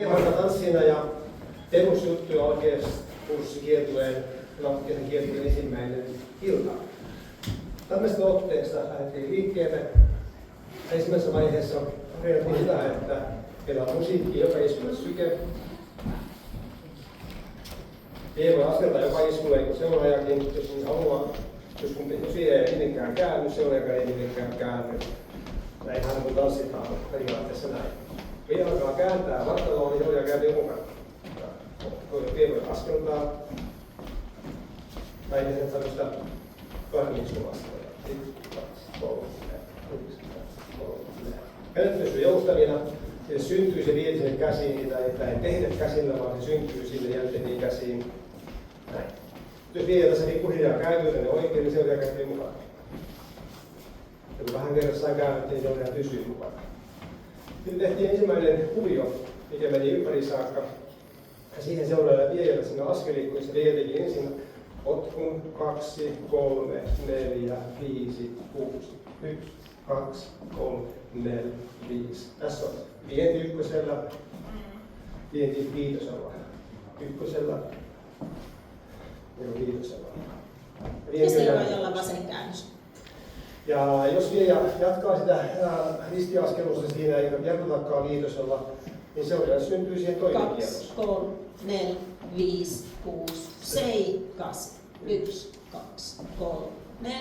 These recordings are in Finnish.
Vaikka tanssina ja perusjuttuja alkeiskurssikiertueen, lattiaisen kiertueen ensimmäinen ilta. Tämmöistä otteesta lähdettiin liikkeelle. Ensimmäisessä vaiheessa ajateltiin sitä, että meillä on musiikki joka iskulle syke. Ei voi askelta joka iskulle, kun seuraajakin, jos niin haluaa. Jos ei minnekään käänny, seuraajakaan ei minnekään käänny. Näinhän kun tanssitaan periaatteessa näin. Kun alkaa kääntää vartaloon, niin seuraaja kääntyy mukana. Ei voi askeltaa. Näin tehdään tämmöistä kahden iskulasta. 1, 2, 3, 1, 2, 3. Kädet pysyy joustavina. Se syntyy se vieti sinne käsiin, niitä ei tehdä käsillä, vaan se syntyy sille jälkeen käsiin. Näin. Jos vie tässä pikkuhiljaa kääntyy tänne oikein, niin seuraaja kääntyy mukana. Ja kun vähän kerrassaan käännettiin, niin seuraaja pysyy mukana. Nyt tehtiin ensimmäinen kuvio, mikä meni ympäri saakka. Ja siihen seuraaja vie sinne askeliikkuissa. Vie teki ensin potkun 2, 3, 4, 5, 6. 1, 2, 3, 4, 5. Tässä on vienti ykkösellä, vienti viitosella. Ykkösellä ja viitosella. Ja seuraajalla vasen käännös. Ja jos viejä jatkaa sitä ristiaskelusta siinä eikä jarrutakaan viitosella, niin seuraaja syntyy siihen toinen kierros. 2, 3, 4, 5, 6, 7, 8. 1, 2, 3, 4,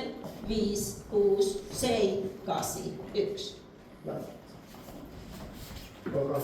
5, 6, 7, 8, 1. Näin.